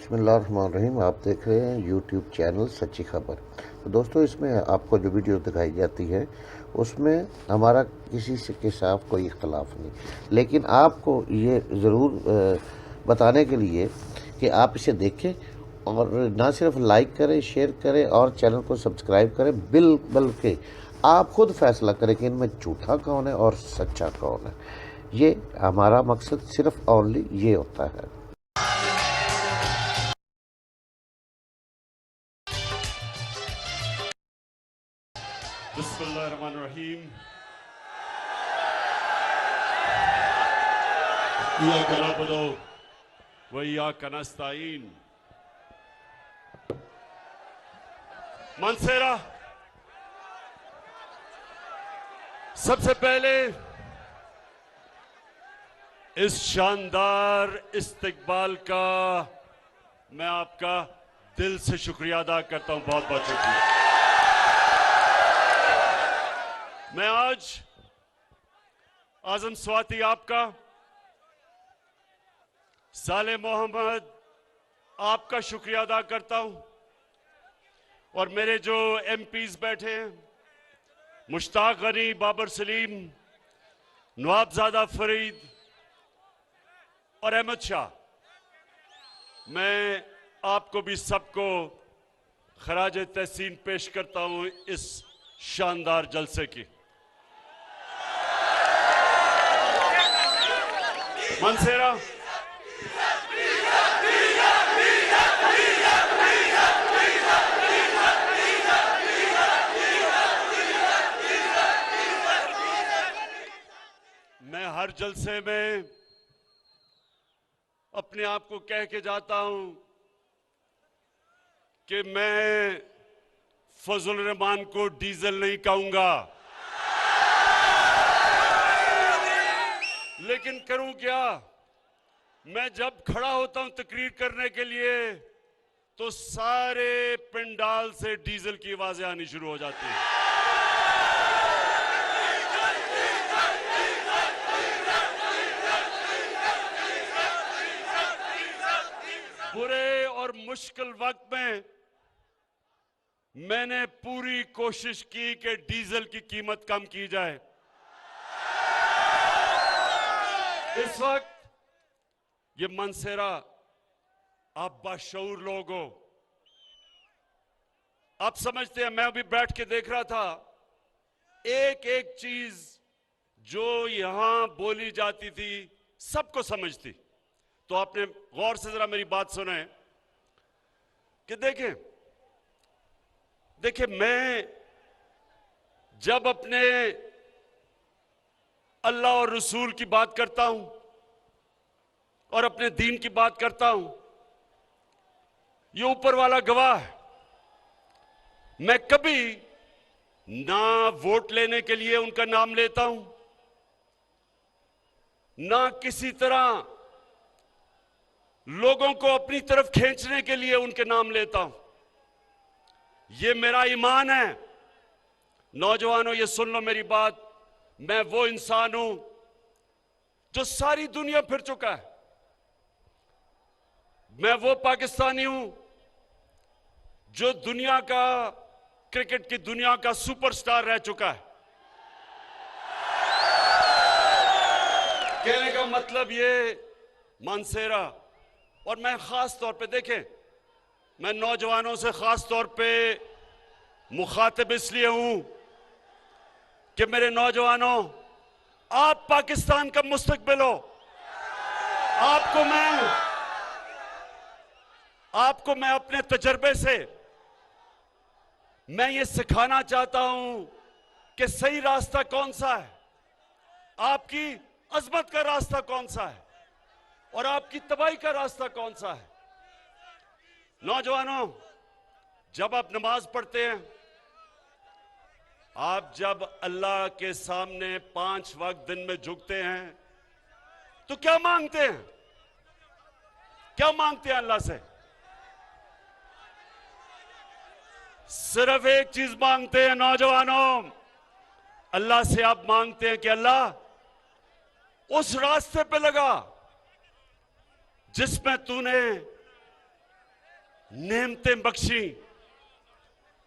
बिस्मिल्लाहिर्रहमानिर्रहीम। आप देख रहे हैं यूट्यूब चैनल सच्ची खबर। तो दोस्तों, इसमें आपको जो वीडियो दिखाई जाती है उसमें हमारा किसी से के साथ कोई इख्तलाफ नहीं, लेकिन आपको ये ज़रूर बताने के लिए कि आप इसे देखें और ना सिर्फ लाइक करें, शेयर करें और चैनल को सब्सक्राइब करें, बल्कि आप खुद फैसला करें कि इनमें झूठा कौन है और सच्चा कौन है। ये हमारा मकसद सिर्फ ओनली ये होता है। बिस्मिल्लाहिर्रहमानिर्रहीम। इय्याका नअबुदु व इय्याका नस्तईन। मानसेरा, सबसे पहले इस शानदार इस्तकबाल का मैं आपका दिल से शुक्रिया अदा करता हूं। बहुत बहुत शुक्रिया। मैं आज आजम स्वाति आपका, साले मोहम्मद आपका शुक्रिया अदा करता हूं, और मेरे जो एमपीज बैठे हैं, मुश्ताक गनी, बाबर सलीम, नवाबजादा फरीद और अहमद शाह, मैं आपको भी सबको खराज तहसीन पेश करता हूं इस शानदार जलसे की। मानसेरा, मैं हर जलसे में अपने आप को कह के जाता हूं कि मैं फजल रहमान को डीजल नहीं कहूंगा, लेकिन करूं क्या। मैं जब खड़ा होता हूं तकरीर करने के लिए तो सारे पंडाल से डीजल की आवाजें आनी शुरू हो जाती हैं। बुरे और मुश्किल वक्त में मैंने पूरी कोशिश की कि डीजल की कीमत कम की जाए। इस वक्त ये मानसेरा, आप बाशऊर लोग हो, आप समझते हैं। मैं अभी बैठ के देख रहा था, एक एक चीज जो यहां बोली जाती थी सबको समझती। तो आपने गौर से जरा मेरी बात सुने कि देखें मैं जब अपने अल्लाह और रसूल की बात करता हूं और अपने दीन की बात करता हूं, ये ऊपर वाला गवाह है। मैं कभी ना वोट लेने के लिए उनका नाम लेता हूं, ना किसी तरह लोगों को अपनी तरफ खींचने के लिए उनके नाम लेता हूं। ये मेरा ईमान है। नौजवानों, ये सुन लो मेरी बात। मैं वो इंसान हूं जो सारी दुनिया फिर चुका है। मैं वो पाकिस्तानी हूं जो दुनिया का, क्रिकेट की दुनिया का सुपरस्टार रह चुका है। कहने का मतलब ये मानसेरा, और मैं खास तौर पे, देखें, मैं नौजवानों से खास तौर पे मुखातिब इसलिए हूं कि मेरे नौजवानों, आप पाकिस्तान का मुस्तकबिल हो। आपको मैं अपने तजर्बे से मैं ये सिखाना चाहता हूं कि सही रास्ता कौन सा है, आपकी अजमत का रास्ता कौन सा है और आपकी तबाही का रास्ता कौन सा है। नौजवानों, जब आप नमाज पढ़ते हैं, आप जब अल्लाह के सामने 5 वक्त दिन में झुकते हैं, तो क्या मांगते हैं? क्या मांगते हैं अल्लाह से? सिर्फ एक चीज मांगते हैं नौजवानों। अल्लाह से आप मांगते हैं कि अल्लाह उस रास्ते पे लगा जिसमें तूने नेमतें बख्शी,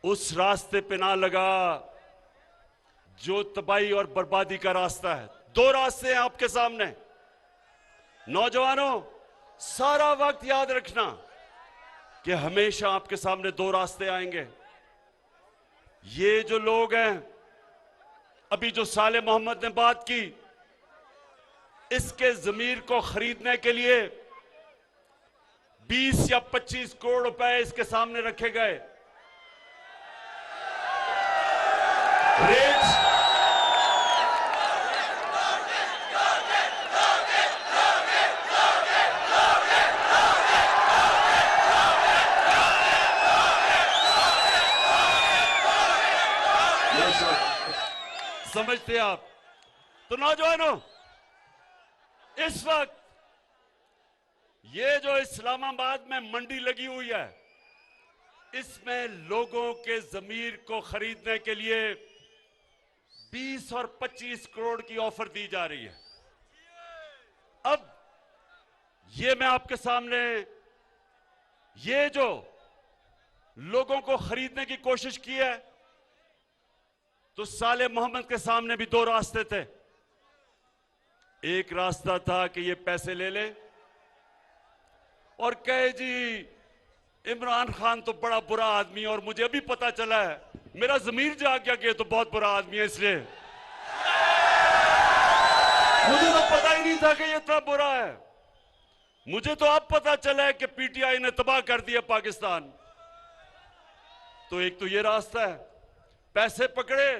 उस रास्ते पे ना लगा जो तबाही और बर्बादी का रास्ता है। दो रास्ते हैं आपके सामने। नौजवानों, सारा वक्त याद रखना कि हमेशा आपके सामने दो रास्ते आएंगे। ये जो लोग हैं, अभी जो साले मोहम्मद ने बात की, इसके जमीर को खरीदने के लिए 20 या 25 करोड़ रुपए इसके सामने रखे गए। रेट समझते आप? तो नौजवानों, इस वक्त ये जो इस्लामाबाद में मंडी लगी हुई है, इसमें लोगों के जमीर को खरीदने के लिए 20 और 25 करोड़ की ऑफर दी जा रही है। अब ये मैं आपके सामने, ये जो लोगों को खरीदने की कोशिश की है, तो साले मोहम्मद के सामने भी दो रास्ते थे। एक रास्ता था कि ये पैसे ले ले और कहे जी इमरान खान तो बड़ा बुरा आदमी है और मुझे अभी पता चला है, मेरा जमीर जाग गया कि ये तो बहुत बुरा आदमी है, इसलिए मुझे तो पता ही नहीं था कि ये इतना बुरा है। मुझे तो अब पता चला है कि पीटीआई ने तबाह कर दिया पाकिस्तान। तो एक तो ये रास्ता है, पैसे पकड़े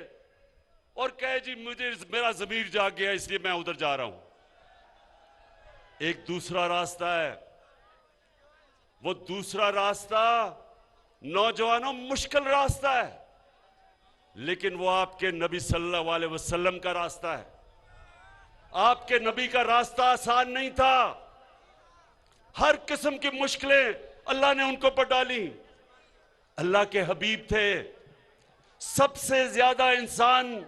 और कहे जी मुझे मेरा जमीर जाग गया इसलिए मैं उधर जा रहा हूं। एक दूसरा रास्ता है, वो दूसरा रास्ता नौजवानों मुश्किल रास्ता है, लेकिन वो आपके नबी सल्लल्लाहु अलैहि वसल्लम का रास्ता है। आपके नबी का रास्ता आसान नहीं था। हर किस्म की मुश्किलें अल्लाह ने उनको पर डाली। अल्लाह के हबीब थे, सबसे ज्यादा इंसान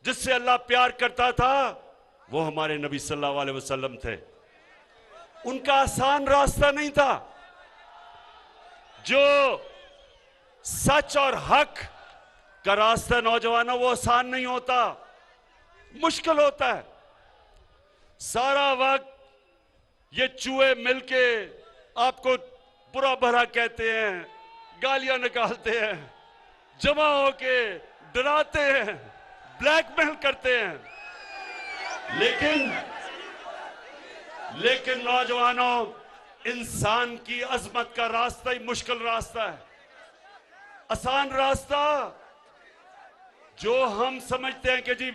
जिससे अल्लाह प्यार करता था वो हमारे नबी सल्लल्लाहु अलैहि वसल्लम थे। उनका आसान रास्ता नहीं था। जो सच और हक का रास्ता नौजवानों, वो आसान नहीं होता, मुश्किल होता है। सारा वक्त ये चूहे मिलके आपको बुरा भला कहते हैं, गालियां निकालते हैं, जमा होके डराते हैं, ब्लैकमेल करते हैं, लेकिन नौजवानों, इंसान की अजमत का रास्ता ही मुश्किल रास्ता है। आसान रास्ता जो हम समझते हैं कि जी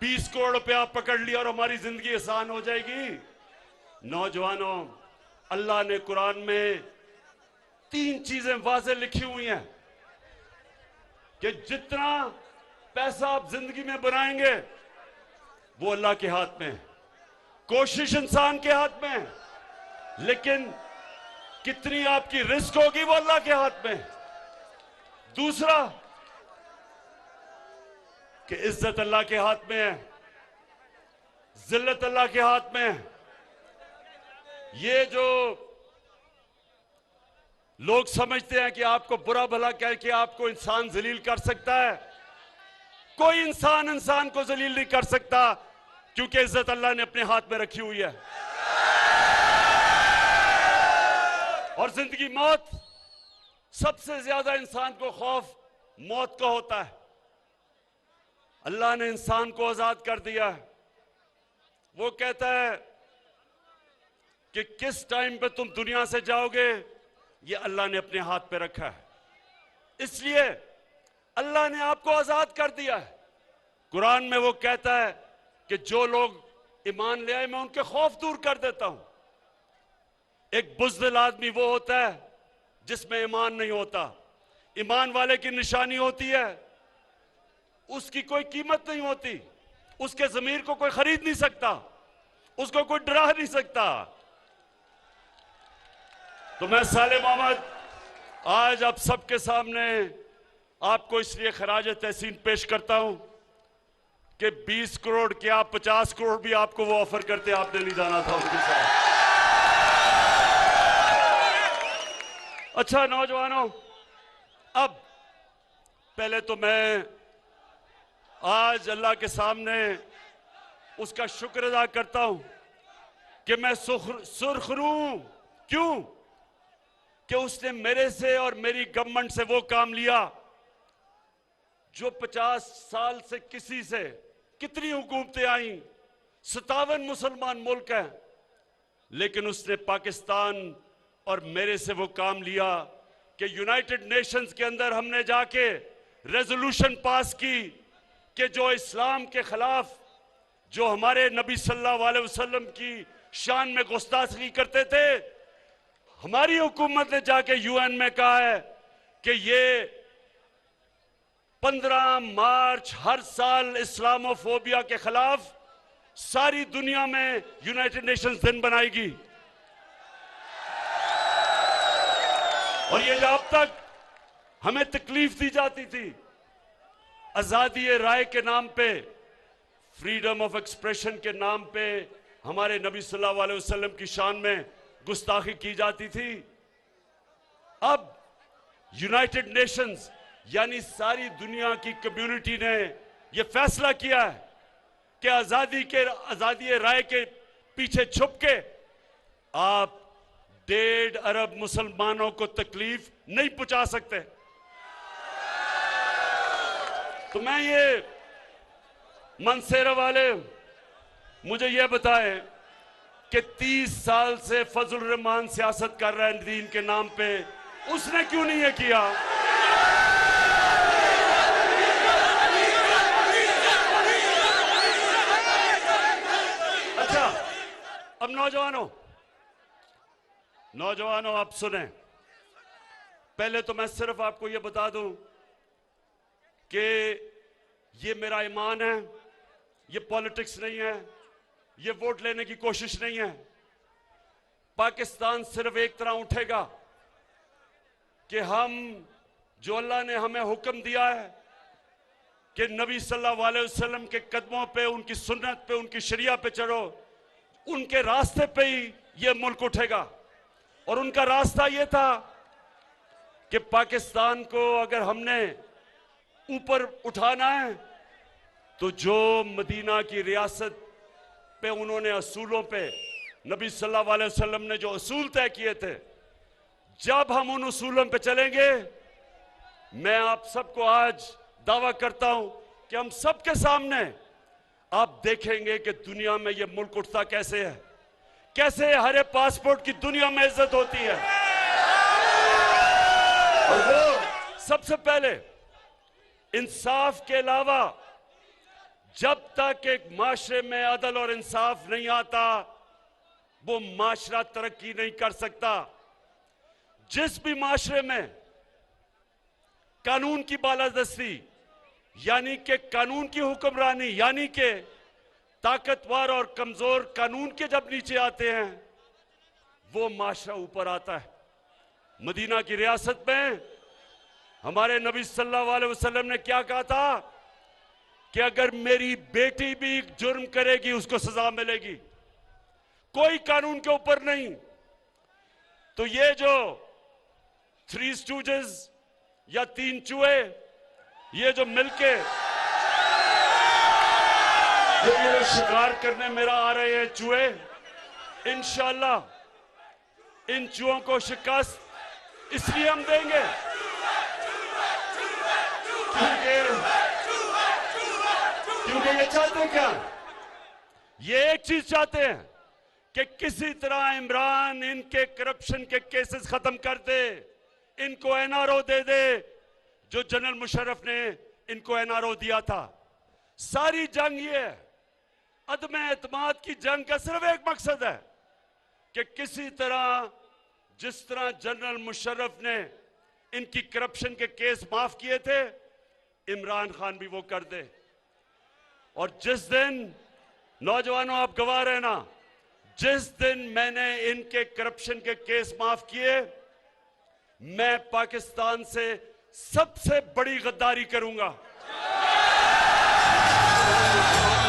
20 करोड़ रुपया पकड़ लिया और हमारी जिंदगी आसान हो जाएगी। नौजवानों, अल्लाह ने कुरान में 3 चीजें वाज़े लिखी हुई हैं कि जितना पैसा आप जिंदगी में बनाएंगे वो अल्लाह के हाथ में है, कोशिश इंसान के हाथ में है, लेकिन कितनी आपकी रिस्क होगी वो अल्लाह के हाथ में। दूसरा कि इज्जत अल्लाह के हाथ में है, जिल्लत अल्लाह के हाथ में है। ये जो लोग समझते हैं कि आपको बुरा भला कह के आपको इंसान जलील कर सकता है, कोई इंसान इंसान को जलील नहीं कर सकता, क्योंकि इज्जत अल्लाह ने अपने हाथ में रखी हुई है। और जिंदगी मौत, सबसे ज्यादा इंसान को खौफ मौत का होता है। अल्लाह ने इंसान को आजाद कर दिया है। वो कहता है कि किस टाइम पे तुम दुनिया से जाओगे, ये अल्लाह ने अपने हाथ पे रखा है। इसलिए अल्लाह ने आपको आजाद कर दिया है। कुरान में वो कहता है कि जो लोग ईमान ले आए मैं उनके खौफ दूर कर देता हूं। एक बुज़दिल आदमी वो होता है जिसमें ईमान नहीं होता। ईमान वाले की निशानी होती है उसकी कोई कीमत नहीं होती, उसके ज़मीर को कोई खरीद नहीं सकता, उसको कोई डरा नहीं सकता। तो मैं साले मोहम्मद आज आप सबके सामने आपको इसलिए खराज तहसीन पेश करता हूं कि 20 करोड़ क्या 50 करोड़ भी आपको वो ऑफर करते, आपने नहीं जाना था उनके साथ। अच्छा नौजवानों, अब पहले तो मैं आज अल्लाह के सामने उसका शुक्र अदा करता हूं कि मैं सुरखरू हूं। क्यों? कि उसने मेरे से और मेरी गवर्नमेंट से वो काम लिया जो 50 साल से किसी से, कितनी हुकूमतें आई, 57 मुसलमान मुल्क हैं, लेकिन उसने पाकिस्तान और मेरे से वो काम लिया कि यूनाइटेड नेशंस के अंदर हमने जाके रेजोल्यूशन पास की कि जो इस्लाम के खिलाफ, जो हमारे नबी सल्लल्लाहु अलैहि वसल्लम की शान में गुस्ताखी करते थे, हमारी हुकूमत ने जाके यूएन में कहा है कि ये 15 मार्च हर साल इस्लामोफोबिया के खिलाफ सारी दुनिया में यूनाइटेड नेशंस दिन बनाएगी। और ये जब तक हमें तकलीफ दी जाती थी, आजादी राय के नाम पे, फ्रीडम ऑफ एक्सप्रेशन के नाम पे हमारे नबी सल्लल्लाहु अलैहि वसल्लम की शान में गुस्ताखी की जाती थी, अब यूनाइटेड नेशंस यानी सारी दुनिया की कम्युनिटी ने यह फैसला किया है कि आजादी राय के पीछे छुप के आप 1.5 अरब मुसलमानों को तकलीफ नहीं पहुंचा सकते। तो मैं ये मनसेरा वाले मुझे ये बताएं कि 30 साल से फजल रहमान सियासत कर रहा है दीन के नाम पे, उसने क्यों नहीं ये किया? अच्छा, अब नौजवानों आप सुने, पहले तो मैं सिर्फ आपको ये बता दूं कि ये मेरा ईमान है, ये पॉलिटिक्स नहीं है, ये वोट लेने की कोशिश नहीं है। पाकिस्तान सिर्फ एक तरह उठेगा कि हम, जो अल्लाह ने हमें हुक्म दिया है कि नबी सल्लल्लाहु अलैहि वसल्लम के कदमों पे, उनकी सुन्नत पे, उनकी शरिया पे चलो, उनके रास्ते पे ही ये मुल्क उठेगा। और उनका रास्ता ये था कि पाकिस्तान को अगर हमने ऊपर उठाना है तो जो मदीना की रियासत पे उन्होंने असूलों पे, नबी सल्लल्लाहु अलैहि वसल्लम ने जो असूल तय किए थे, जब हम उन असूलों पे चलेंगे, मैं आप सबको आज दावा करता हूं कि हम सबके सामने आप देखेंगे कि दुनिया में ये मुल्क उठता कैसे है, कैसे हरे पासपोर्ट की दुनिया में इज्जत होती है। और वो सबसे पहले इंसाफ के अलावा, जब तक एक माशरे में अदल और इंसाफ नहीं आता, वो माशरा तरक्की नहीं कर सकता। जिस भी माशरे में कानून की बालादस्ती यानी कि कानून की हुक्मरानी, यानी कि ताकतवर और कमजोर कानून के जब नीचे आते हैं, वो माशरा ऊपर आता है। मदीना की रियासत में हमारे नबी सल्लल्लाहु अलैहि वसल्लम ने क्या कहा था कि अगर मेरी बेटी भी जुर्म करेगी उसको सजा मिलेगी, कोई कानून के ऊपर नहीं। तो ये जो 3 स्टूजेस या 3 चूहे, ये जो मिलके ये शिकार करने मेरा आ रहे हैं चूहे, इंशाअल्लाह इन चूहों को शिकस्त इसलिए हम देंगे क्योंकि ये चाहते क्या, ये एक चीज चाहते हैं कि किसी तरह इमरान इनके करप्शन के केसेस खत्म कर दे, इनको एनआरओ दे दे जो जनरल मुशर्रफ ने इनको एनआरओ दिया था। सारी जंग ये है, अदम एतमाद की जंग का सिर्फ एक मकसद है कि किसी तरह, जिस तरह जनरल मुशर्रफ ने इनकी करप्शन के केस माफ किए थे, इमरान खान भी वो कर दे। और जिस दिन, नौजवानों आप गवाह रहना, जिस दिन मैंने इनके करप्शन के केस माफ किए, मैं पाकिस्तान से सबसे बड़ी गद्दारी करूंगा।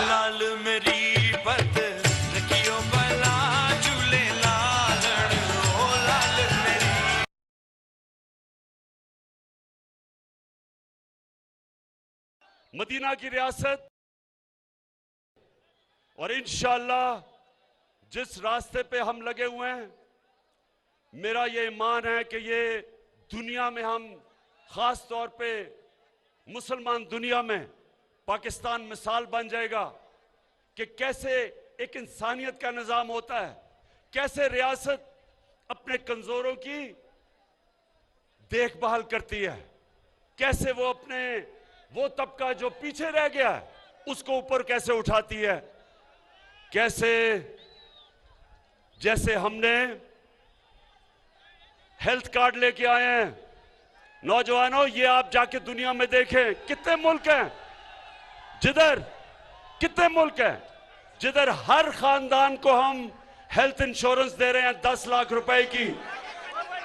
लाल मेरी बद मदीना की रियासत, और इंशाअल्लाह जिस रास्ते पे हम लगे हुए हैं, मेरा ये ईमान है कि ये दुनिया में हम खास तौर पे मुसलमान दुनिया में पाकिस्तान मिसाल बन जाएगा कि कैसे एक इंसानियत का निज़ाम होता है, कैसे रियासत अपने कमजोरों की देखभाल करती है, कैसे वो अपने वो तबका जो पीछे रह गया है उसको ऊपर कैसे उठाती है, कैसे जैसे हमने हेल्थ कार्ड लेके आए हैं। नौजवानों, ये आप जाके दुनिया में देखें, कितने मुल्क हैं जिधर हर खानदान को हम हेल्थ इंश्योरेंस दे रहे हैं 10 लाख रुपए की,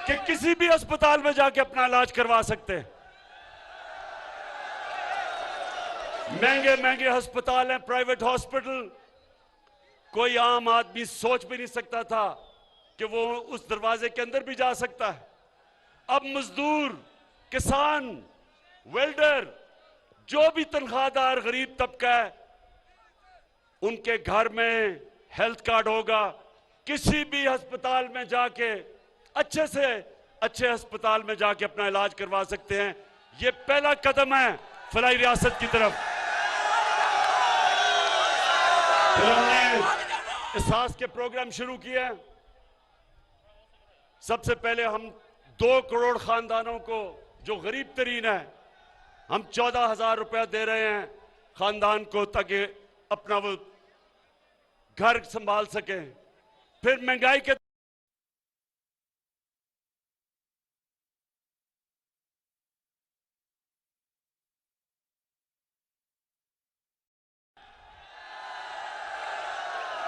कि किसी भी अस्पताल में जाके अपना इलाज करवा सकते हैं। महंगे महंगे अस्पताल हैं, प्राइवेट हॉस्पिटल, कोई आम आदमी सोच भी नहीं सकता था कि वो उस दरवाजे के अंदर भी जा सकता है। अब मजदूर, किसान, वेल्डर, जो भी तनख्वाहदार गरीब तबका है, उनके घर में हेल्थ कार्ड होगा। किसी भी अस्पताल में जाके अच्छे से अच्छे अस्पताल में जाके अपना इलाज करवा सकते हैं। ये पहला कदम है फलाई रियासत की तरफ। फिर हमने एहसास के प्रोग्राम शुरू किए। सबसे पहले हम 2 करोड़ खानदानों को, जो गरीब तरीन है, हम 14,000 रुपया दे रहे हैं खानदान को, ताकि अपना वो घर संभाल सके। फिर महंगाई के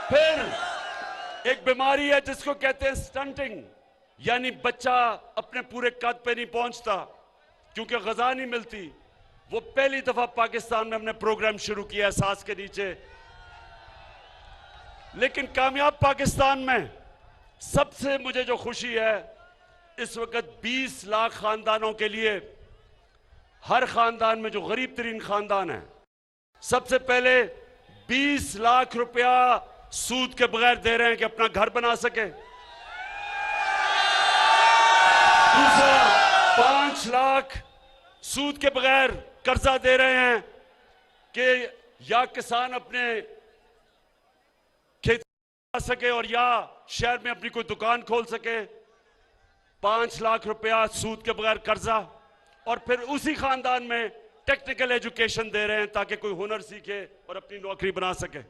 फिर एक बीमारी है जिसको कहते हैं स्टंटिंग, यानी बच्चा अपने पूरे कद पे नहीं पहुंचता क्योंकि ग़िज़ा नहीं मिलती। वो पहली दफा पाकिस्तान में हमने प्रोग्राम शुरू किया सांस के नीचे। लेकिन कामयाब पाकिस्तान में सबसे मुझे जो खुशी है, इस वक्त 20 लाख खानदानों के लिए, हर खानदान में जो गरीब तरीन खानदान है, सबसे पहले 20 लाख रुपया सूद के बगैर दे रहे हैं कि अपना घर बना सके। दूसरा, 5 लाख सूद के बगैर कर्जा दे रहे हैं कि या किसान अपने खेत बना सके और या शहर में अपनी कोई दुकान खोल सके। 5 लाख रुपया सूद के बगैर कर्जा, और फिर उसी खानदान में टेक्निकल एजुकेशन दे रहे हैं ताकि कोई हुनर सीखे और अपनी नौकरी बना सके।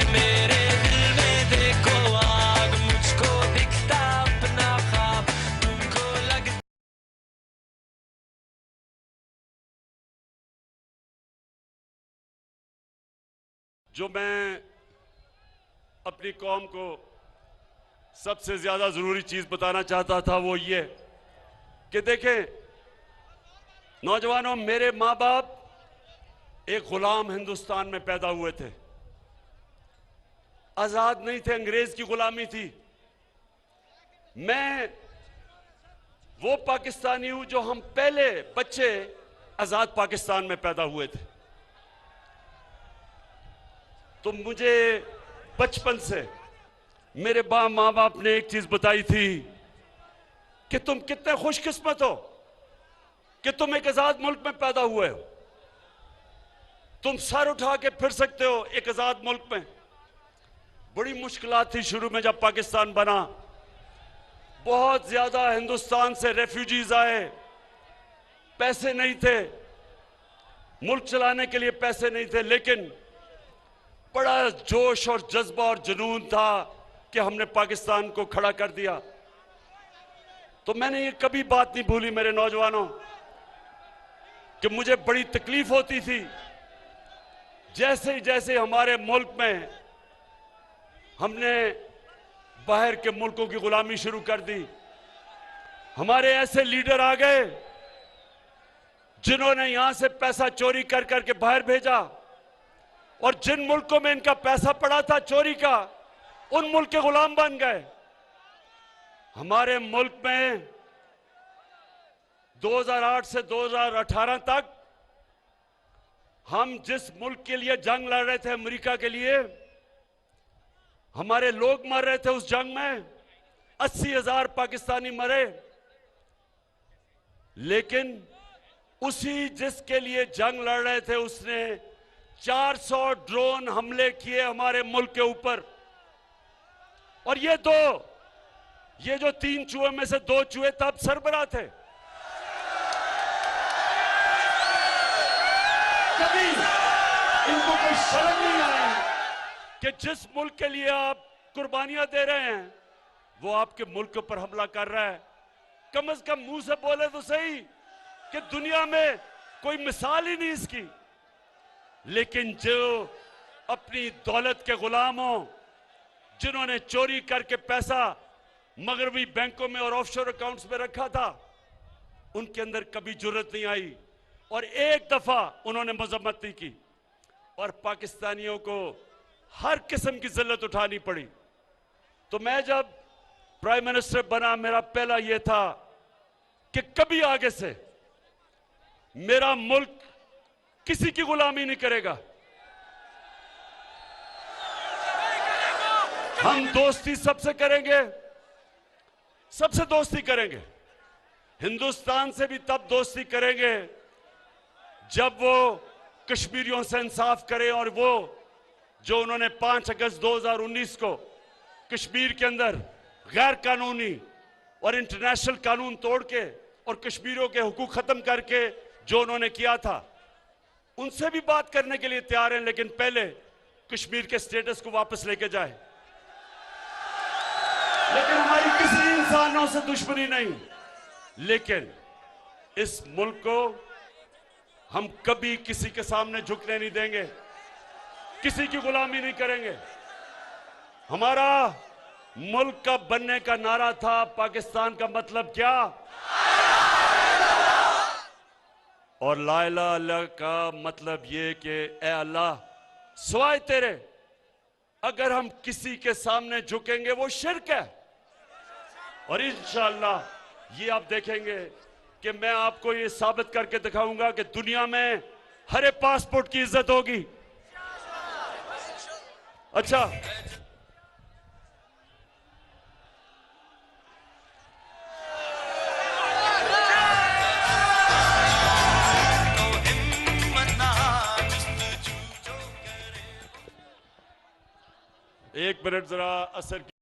मेरे दिल में देखो आग, मुझको दिखता अपना ख्वाब, तुमको लगता जो मैं अपनी कौम को सबसे ज्यादा जरूरी चीज बताना चाहता था वो ये कि देखें नौजवानों, मेरे माँ बाप एक गुलाम हिंदुस्तान में पैदा हुए थे, आजाद नहीं थे, अंग्रेज की गुलामी थी। मैं वो पाकिस्तानी हूं जो हम पहले बच्चे आजाद पाकिस्तान में पैदा हुए थे। तो मुझे बचपन से मेरे माँ बाप ने एक चीज बताई थी कि तुम कितने खुशकिस्मत हो कि तुम एक आजाद मुल्क में पैदा हुए हो, तुम सर उठा के फिर सकते हो एक आजाद मुल्क में। बड़ी मुश्किलात थी शुरू में जब पाकिस्तान बना, बहुत ज्यादा हिंदुस्तान से रेफ्यूजीज आए, पैसे नहीं थे, मुल्क चलाने के लिए पैसे नहीं थे, लेकिन बड़ा जोश और जज्बा और जुनून था कि हमने पाकिस्तान को खड़ा कर दिया। तो मैंने ये कभी बात नहीं भूली मेरे नौजवानों कि मुझे बड़ी तकलीफ होती थी जैसे हमारे मुल्क में हमने बाहर के मुल्कों की गुलामी शुरू कर दी। हमारे ऐसे लीडर आ गए जिन्होंने यहां से पैसा चोरी कर करके बाहर भेजा, और जिन मुल्कों में इनका पैसा पड़ा था चोरी का, उन मुल्क के गुलाम बन गए। हमारे मुल्क में 2008 से 2018 तक हम जिस मुल्क के लिए जंग लड़ रहे थे, अमेरिका के लिए, हमारे लोग मर रहे थे उस जंग में, 80,000 पाकिस्तानी मरे। लेकिन उसी जिसके लिए जंग लड़ रहे थे उसने 400 ड्रोन हमले किए हमारे मुल्क के ऊपर। और ये जो 3 चूहे में से 2 चूहे तब सरबराह थे। कभी इनको कोई शर्म नहीं आई कि जिस मुल्क के लिए आप कुर्बानियां दे रहे हैं वो आपके मुल्क के ऊपर हमला कर रहा है। कम से कम मुंह से बोले तो सही कि दुनिया में कोई मिसाल ही नहीं इसकी। लेकिन जो अपनी दौलत के गुलाम हो, जिन्होंने चोरी करके पैसा मगरबी बैंकों में और ऑफशोर अकाउंट्स में रखा था, उनके अंदर कभी जुर्रत नहीं आई और एक दफा उन्होंने मजम्मत नहीं की और पाकिस्तानियों को हर किस्म की जिल्लत उठानी पड़ी। तो मैं जब प्राइम मिनिस्टर बना, मेरा पहला यह था कि कभी आगे से मेरा मुल्क किसी की गुलामी नहीं करेगा। हम दोस्ती सबसे करेंगे, सबसे दोस्ती करेंगे। हिंदुस्तान से भी तब दोस्ती करेंगे जब वो कश्मीरियों से इंसाफ करें और वो जो उन्होंने 5 अगस्त 2019 को कश्मीर के अंदर गैर कानूनी और इंटरनेशनल कानून तोड़ के और कश्मीरियों के हुकूक खत्म करके जो उन्होंने किया था, उनसे भी बात करने के लिए तैयार हैं। लेकिन पहले कश्मीर के स्टेटस को वापस लेके जाए। लेकिन हमारी किसी इंसानों से दुश्मनी नहीं, लेकिन इस मुल्क को हम कभी किसी के सामने झुकने नहीं देंगे, किसी की गुलामी नहीं करेंगे। हमारा मुल्क का बनने का नारा था पाकिस्तान का मतलब क्या, और ला इलाहा इल्लल्लाह का मतलब ये कि ए अल्लाह सिवाय तेरे अगर हम किसी के सामने झुकेंगे वो शिर्क है। और इंशाअल्लाह ये आप देखेंगे कि मैं आपको ये साबित करके दिखाऊंगा कि दुनिया में हर एक पासपोर्ट की इज्जत होगी। अच्छा, एक मिनट जरा असर की।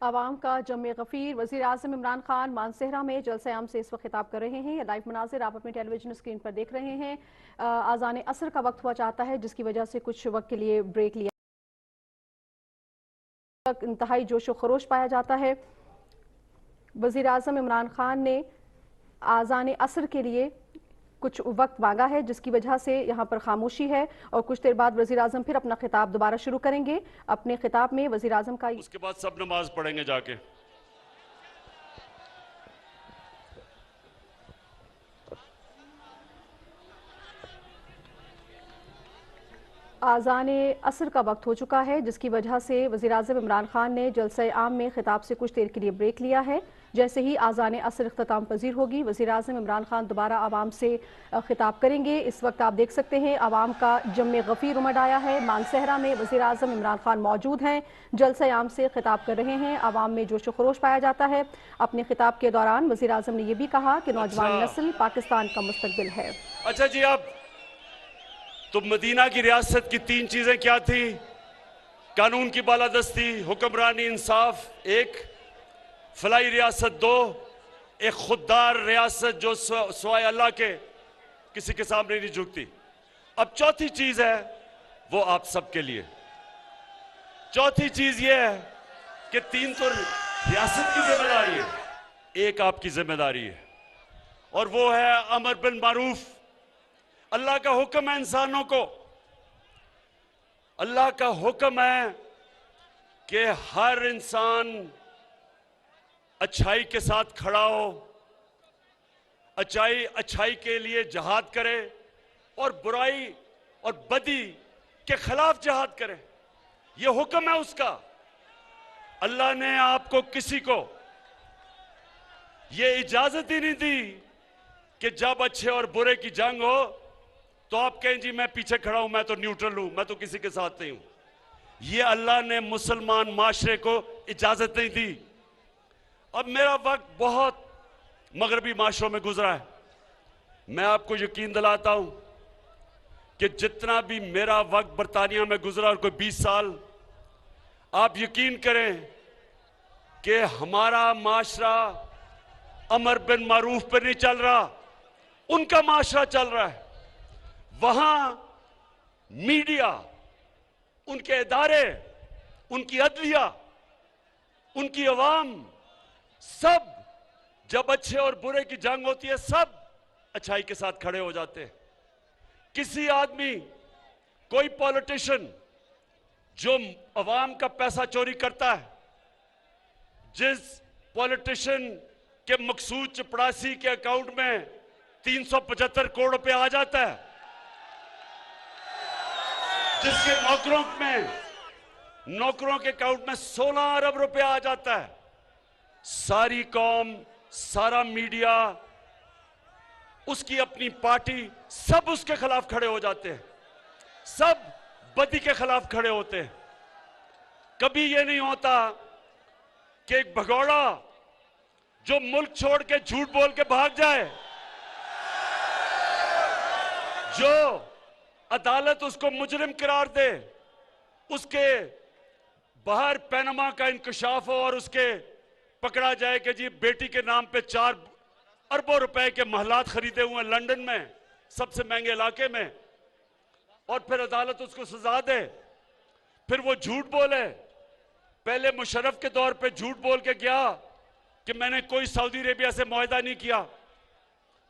आवाम का जमे गफीर। वज़ीर आज़म इमरान खान मानसेहरा में जलसे-आम से इस वक्त खिताब कर रहे हैं। लाइव मनाजिर आप अपने टेलीविजन स्क्रीन पर देख रहे हैं। आज़ान असर का वक्त हुआ चाहता है, जिसकी वजह से कुछ वक्त के लिए ब्रेक लिया। इंतहाई जोशो खरोश पाया जाता है। वज़ीर आज़म इमरान खान ने आज़ान असर के लिए कुछ वक्त मांगा है, जिसकी वजह से यहाँ पर खामोशी है और कुछ देर बाद वज़ीर आज़म फिर अपना खिताब दोबारा शुरू करेंगे। अपने खिताब में वज़ीर आज़म का उसके बाद सब नमाज पढ़ेंगे जाके। आज़ान असर का वक्त हो चुका है, जिसकी वजह से वज़ीर आज़म इमरान खान ने जलसे आम में खिताब से कुछ देर के लिए ब्रेक लिया है। जैसे ही आज़ान असर इख्तिताम पजीर होगी, वज़ीर आज़म इमरान खान दोबारा आवाम से खिताब करेंगे। इस वक्त आप देख सकते हैं आवाम का जम गफ़ीर उमड़ आया है। मानसेहरा में वज़ीर आज़म इमरान खान मौजूद हैं, जलसे आम से खिताब कर रहे हैं। आवाम में जोश खरोश पाया जाता है। अपने खिताब के दौरान वज़ीर आज़म ने यह भी कहा कि नौजवान नस्ल पाकिस्तान का मुस्तकबिल है। अच्छा जी, आप तो मदीना की रियासत की 3 चीजें क्या थी? कानून की बालादस्ती, हुक्मरानी, इंसाफ एक, फलाई रियासत दो, एक खुददार रियासत जो सवाए अल्लाह के किसी के सामने नहीं झुकती। अब चौथी चीज है वो आप सबके लिए। चौथी चीज ये है कि 3 तो रियासत की जिम्मेदारी है, एक आपकी जिम्मेदारी है, और वो है अमर बिल मारूफ। अल्लाह का हुक्म है इंसानों को, अल्लाह का हुक्म है कि हर इंसान अच्छाई के साथ खड़ा हो, अच्छाई के लिए जहाद करे और बुराई और बदी के खिलाफ जहाद करे। ये हुक्म है उसका। अल्लाह ने आपको किसी को ये इजाजत ही नहीं दी कि जब अच्छे और बुरे की जंग हो तो आप कहें जी मैं पीछे खड़ा हूं, मैं तो न्यूट्रल हूं, मैं तो किसी के साथ नहीं हूं। ये अल्लाह ने मुसलमान माशरे को इजाजत नहीं दी। अब मेरा वक्त बहुत मगरबी माशरों में गुजरा है। मैं आपको यकीन दिलाता हूं कि जितना भी मेरा वक्त बरतानिया में गुजरा और कोई 20 साल, आप यकीन करें कि हमारा माशरा अमर बिन मारूफ पे नहीं चल रहा, उनका माशरा चल रहा है। वहां मीडिया, उनके इदारे, उनकी अदलिया, उनकी अवाम, सब जब अच्छे और बुरे की जंग होती है सब अच्छाई के साथ खड़े हो जाते हैं। किसी आदमी, कोई पॉलिटिशियन जो अवाम का पैसा चोरी करता है, जिस पॉलिटिशियन के मकसूद चपड़ासी के अकाउंट में 375 करोड़ रुपए आ जाता है, जिसके नौकरों के अकाउंट में 16 अरब रुपया आ जाता है, सारी कौम, सारा मीडिया, उसकी अपनी पार्टी, सब उसके खिलाफ खड़े हो जाते हैं, सब बदी के खिलाफ खड़े होते हैं। कभी यह नहीं होता कि एक भगौड़ा जो मुल्क छोड़ के झूठ बोल के भाग जाए, जो अदालत उसको मुजरिम करार दे, उसके बाहर पैनमा का इंकशाफ हो और उसके पकड़ा जाए कि जी बेटी के नाम पे 4 अरबों रुपए के महलात खरीदे हुए लंदन में, सबसे महंगे इलाके में, और फिर अदालत उसको सजा दे, फिर वो झूठ बोले। पहले मुशर्रफ के दौर पे झूठ बोल के गया कि मैंने कोई सऊदी अरेबिया से मुआहदा नहीं किया,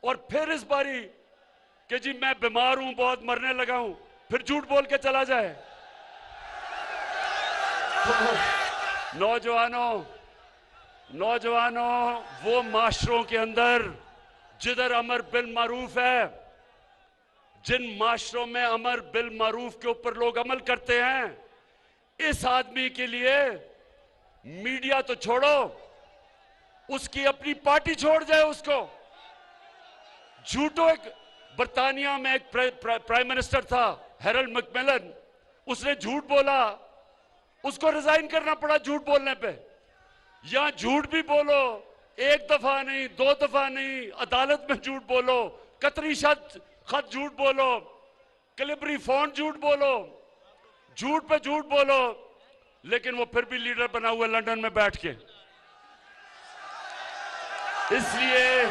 और फिर इस बारी कि जी मैं बीमार हूं, बहुत मरने लगा हूं, फिर झूठ बोल के चला जाए। तो नौजवानों, वो माशरों के अंदर जिधर अमर बिल मारूफ है, जिन माशरों में अमर बिल मारूफ के ऊपर लोग अमल करते हैं, इस आदमी के लिए मीडिया तो छोड़ो, उसकी अपनी पार्टी छोड़ जाए उसको। झूठो, एक बर्तानिया में एक प्राइम मिनिस्टर था हैरोल्ड मैकमिलन, उसने झूठ बोला, उसको रिजाइन करना पड़ा झूठ बोलने पे। यहां झूठ भी बोलो, एक दफा नहीं, 2 दफा नहीं, अदालत में झूठ बोलो, कतरी खत झूठ बोलो, कैलिबरी फॉन्ट झूठ बोलो, झूठ पे झूठ बोलो, लेकिन वो फिर भी लीडर बना हुआ लंदन में बैठ के। इसलिए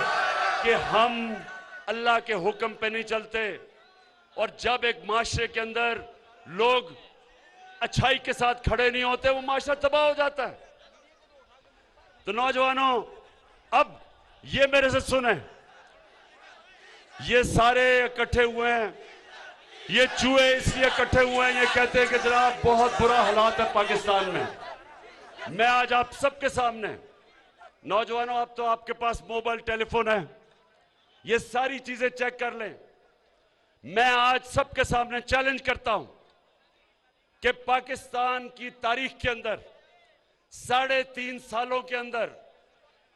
कि हम अल्लाह के हुक्म पे नहीं चलते, और जब एक माशरे के अंदर लोग अच्छाई के साथ खड़े नहीं होते, वो माशरा तबाह हो जाता है। तो नौजवानों, अब ये मेरे से सुने, ये सारे इकट्ठे हुए हैं, ये चूहे इसलिए इकट्ठे हुए हैं, ये कहते हैं कि जनाब बहुत बुरा हालात है पाकिस्तान में। मैं आज आप सबके सामने, नौजवानों, अब तो आपके पास मोबाइल टेलीफोन है, ये सारी चीजें चेक कर लें। मैं आज सबके सामने चैलेंज करता हूं कि पाकिस्तान की तारीख के अंदर 3.5 सालों के अंदर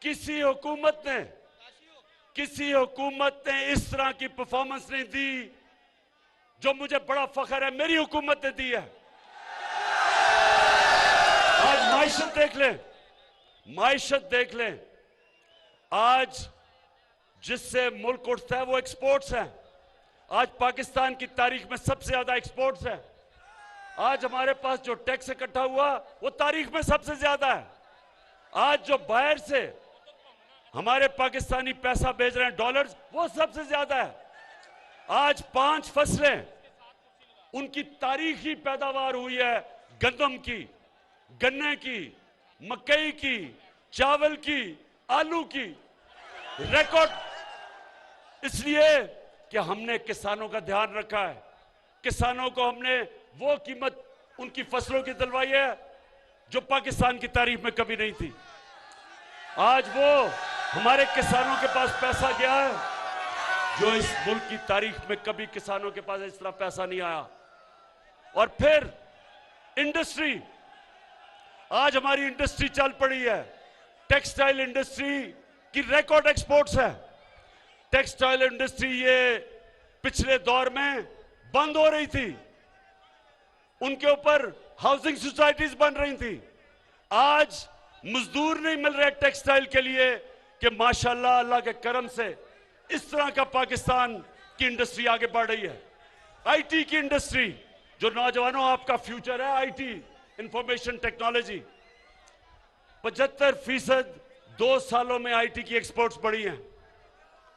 किसी हुकूमत ने इस तरह की परफॉर्मेंस नहीं दी जो मुझे बड़ा फख्र है मेरी हुकूमत ने दी है। आज माइशत देख लें, आज जिससे मुल्क उठता है वो एक्सपोर्ट्स है। आज पाकिस्तान की तारीख में सबसे ज्यादा एक्सपोर्ट्स है। आज हमारे पास जो टैक्स इकट्ठा हुआ वो तारीख में सबसे ज्यादा है। आज जो बाहर से हमारे पाकिस्तानी पैसा भेज रहे हैं डॉलर्स, वो सबसे ज्यादा है। आज 5 फसलें उनकी तारीखी पैदावार हुई है, गंदम की, गन्ने की, मकई की, चावल की, आलू की, रिकॉर्ड। इसलिए कि हमने किसानों का ध्यान रखा है, किसानों को हमने वो कीमत उनकी फसलों की दिलवाई है जो पाकिस्तान की तारीख में कभी नहीं थी। आज वो हमारे किसानों के पास पैसा गया है जो इस मुल्क की तारीख में कभी किसानों के पास इस तरह पैसा नहीं आया। और फिर इंडस्ट्री, आज हमारी इंडस्ट्री चल पड़ी है। टेक्सटाइल इंडस्ट्री की रिकॉर्ड एक्सपोर्ट्स है। टेक्सटाइल इंडस्ट्री ये पिछले दौर में बंद हो रही थी, उनके ऊपर हाउसिंग सोसाइटीज बन रही थी। आज मजदूर नहीं मिल रहे टेक्सटाइल के लिए कि माशाल्लाह अल्लाह के करम से इस तरह का पाकिस्तान की इंडस्ट्री आगे बढ़ रही है। आईटी की इंडस्ट्री, जो नौजवानों आपका फ्यूचर है, आईटी इंफॉर्मेशन टेक्नोलॉजी, 75% 2 सालों में आईटी की एक्सपोर्ट्स बढ़ी हैं।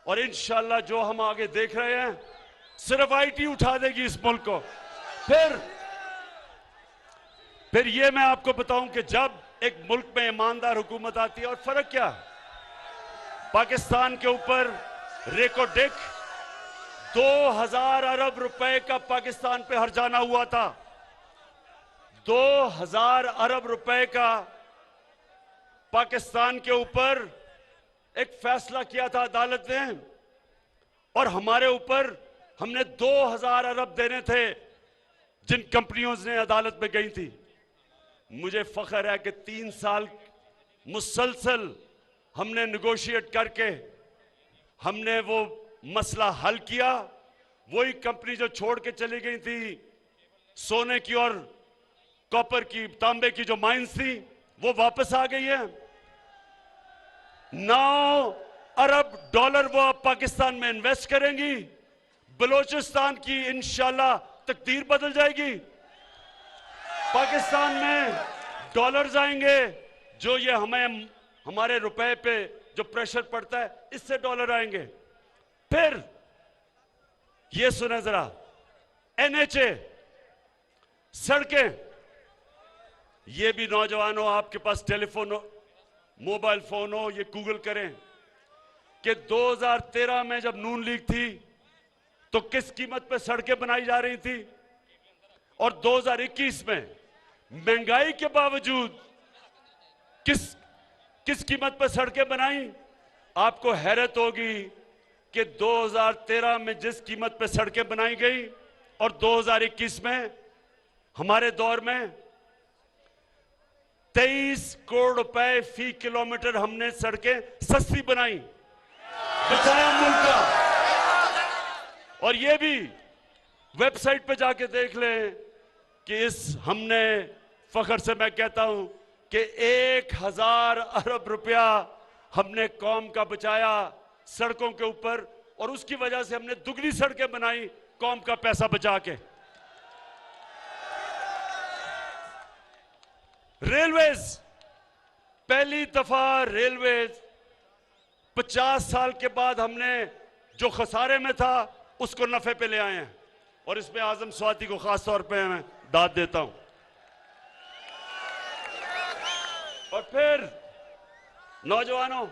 और इंशाल्लाह जो हम आगे देख रहे हैं, सिर्फ आईटी उठा देगी इस मुल्क को। फिर ये मैं आपको बताऊं कि जब एक मुल्क में ईमानदार हुकूमत आती है, और फर्क क्या है, पाकिस्तान के ऊपर रेकोडेक 2000 अरब रुपए का पाकिस्तान पे हर्जाना हुआ था। 2000 अरब रुपए का पाकिस्तान के ऊपर एक फैसला किया था अदालत ने, और हमारे ऊपर हमने 2000 अरब देने थे जिन कंपनियों ने अदालत में गई थी। मुझे फख्र है कि 3 साल मुसलसल हमने नेगोशिएट करके हमने वो मसला हल किया। वही कंपनी जो छोड़ के चली गई थी, सोने की और कॉपर की, तांबे की जो माइंस थी, वो वापस आ गई है। 9 अरब डॉलर वो अब पाकिस्तान में इन्वेस्ट करेंगी। बलोचिस्तान की इंशाल्लाह तकदीर बदल जाएगी। पाकिस्तान में डॉलर्स आएंगे, जो ये हमारे रुपए पे जो प्रेशर पड़ता है, इससे डॉलर आएंगे। फिर ये सुना जरा, एनएचए, सड़कें, ये भी नौजवानों आपके पास टेलीफोन हो, मोबाइल फोन हो, ये गूगल करें कि 2013 में जब नून लीग थी तो किस कीमत पे सड़कें बनाई जा रही थी, और 2021 में महंगाई के बावजूद किस कीमत पे सड़कें बनाई। आपको हैरत होगी कि 2013 में जिस कीमत पे सड़कें बनाई गई और 2021 में हमारे दौर में 23 करोड़ रुपए फी किलोमीटर हमने सड़कें सस्ती बनाई, बचाया मुल्क का। और ये भी वेबसाइट पे जाके देख लें कि हमने फख्र से मैं कहता हूं कि 1000 अरब रुपया हमने कौम का बचाया सड़कों के ऊपर, और उसकी वजह से हमने दुगनी सड़कें बनाई कौम का पैसा बचा के। रेलवेज, पहली दफा रेलवेज 50 साल के बाद हमने जो खसारे में था उसको नफे पे ले आए हैं, और इसमें आजम स्वाति को खास तौर पे मैं दाद देता हूं। और फिर नौजवानों,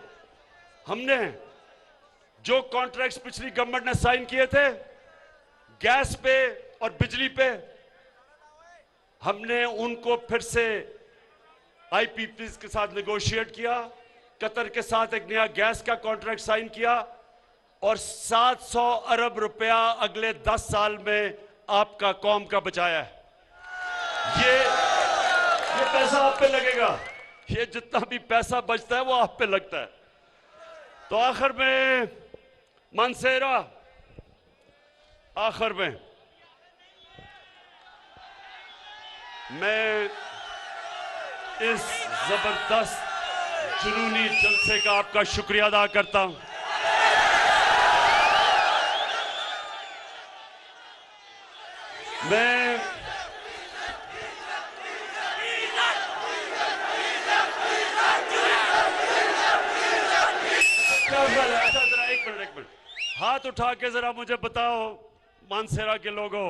हमने जो कॉन्ट्रैक्ट्स पिछली गवर्नमेंट ने साइन किए थे गैस पे और बिजली पे, हमने उनको फिर से आईपीपीज के साथ नेगोशिएट किया। कतर के साथ एक नया गैस का कॉन्ट्रैक्ट साइन किया, और 700 अरब रुपया अगले 10 साल में आपका कौम का बचाया है। ये पैसा आप पे लगेगा। ये जितना भी पैसा बचता है वो आप पे लगता है। तो आखिर में मानसेरा, आखिर में मैं इस जबरदस्त जुनूनी जलसे का आपका शुक्रिया अदा करता हूं। मैं एक मिनट, हाथ उठा के जरा मुझे बताओ मानसेरा के लोगों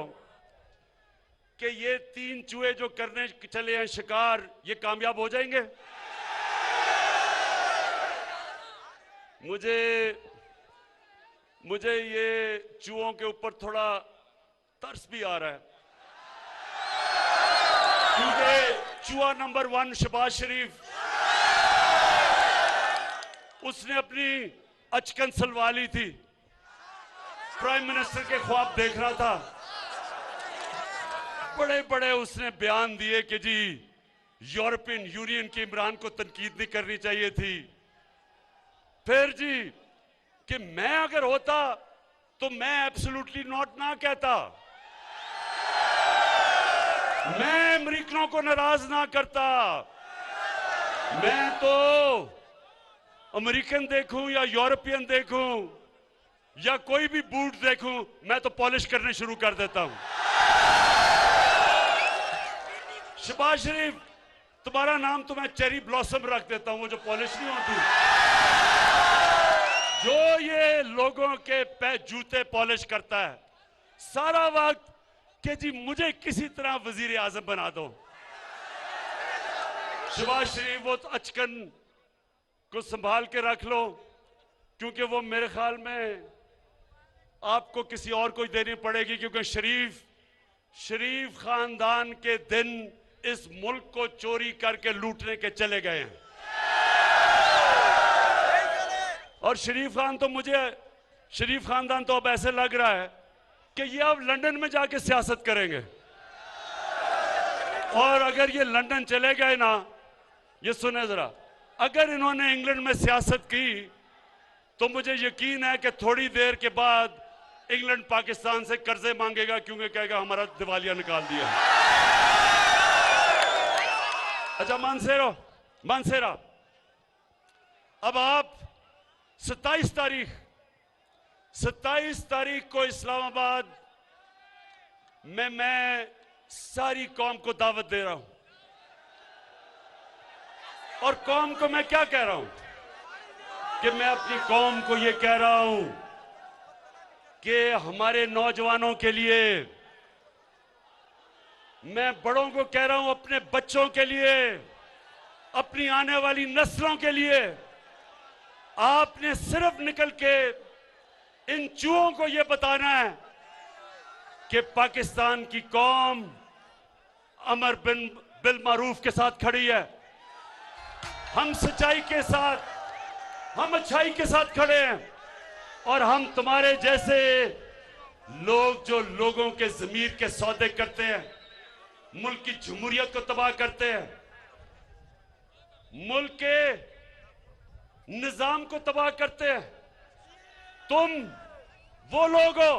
कि ये 3 चूहे जो करने चले हैं शिकार, ये कामयाब हो जाएंगे? मुझे ये चूहों के ऊपर थोड़ा तरस भी आ रहा है, क्योंकि चूहा नंबर 1 शहबाज शरीफ उसने अपनी अचकन सलवा ली थी, प्राइम मिनिस्टर के ख्वाब देख रहा था, बड़े बड़े उसने बयान दिए कि जी यूरोपियन यूनियन की इमरान को तनकीद नहीं करनी चाहिए थी। फिर जी कि मैं अगर होता तो मैं एब्सोल्युटली नॉट ना कहता, मैं अमेरिकनों को नाराज ना करता। मैं तो अमेरिकन देखूं या यूरोपियन देखूं या कोई भी बूट देखूं, मैं तो पॉलिश करने शुरू कर देता हूं। शहबाज शरीफ, तुम्हारा नाम तो मैं चेरी ब्लॉसम रख देता हूं, वो जो पॉलिश नहीं होती, जो ये लोगों के जूते पॉलिश करता है सारा वक्त कि जी मुझे किसी तरह वजीर आजम बना दो। शहबाज शरीफ, वो तो अचकन को संभाल के रख लो, क्योंकि वो मेरे ख्याल में आपको किसी और को देनी पड़ेगी, क्योंकि शरीफ खानदान के दिन इस मुल्क को चोरी करके लूटने के चले गए हैं। और शरीफ खानदान तो अब ऐसे लग रहा है कि ये अब लंदन में जाके सियासत करेंगे। और अगर ये लंदन चले गए ना, ये सुने जरा, अगर इन्होंने इंग्लैंड में सियासत की तो मुझे यकीन है कि थोड़ी देर के बाद इंग्लैंड पाकिस्तान से कर्जे मांगेगा, क्योंकि कहेगा हमारा दिवालिया निकाल दिया। अच्छा मानसेरा, अब आप 27 तारीख को इस्लामाबाद में मैं सारी कौम को दावत दे रहा हूं, और कौम को मैं क्या कह रहा हूं कि मैं अपनी कौम को यह कह रहा हूं कि हमारे नौजवानों के लिए, मैं बड़ों को कह रहा हूं अपने बच्चों के लिए, अपनी आने वाली नस्लों के लिए, आपने सिर्फ निकल के इन चूहों को यह बताना है कि पाकिस्तान की कौम अमर बिल मारूफ के साथ खड़ी है। हम सच्चाई के साथ, हम अच्छाई के साथ खड़े हैं, और हम तुम्हारे जैसे लोग जो लोगों के ज़मीर के सौदे करते हैं, मुल्क की जमहूरियत को तबाह करते हैं, मुल्क के निजाम को तबाह करते हैं, तुम वो लोग हो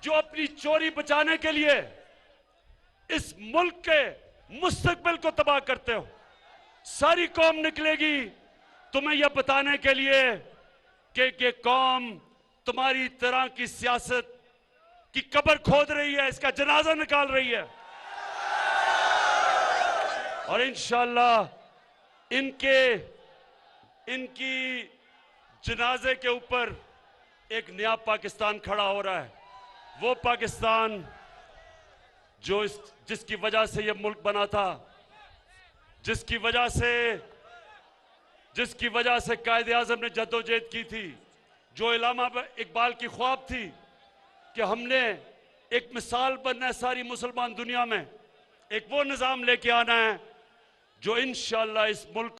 जो अपनी चोरी बचाने के लिए इस मुल्क के मुस्तकबिल को तबाह करते हो। सारी कौम निकलेगी तुम्हें यह बताने के लिए कि कौम तुम्हारी तरह की सियासत की कब्र खोद रही है, इसका जनाजा निकाल रही है। और इंशाअल्लाह इनकी जनाजे के ऊपर एक नया पाकिस्तान खड़ा हो रहा है। वो पाकिस्तान जिसकी वजह से यह मुल्क बना था, जिसकी वजह से कायदे आज़म ने जद्दोजहद की थी, जो इल्लामा इकबाल की ख्वाब थी कि हमने एक मिसाल बनना है सारी मुसलमान दुनिया में, एक वो निज़ाम लेके आना है जो इंशाअल्लाह इस मुल्क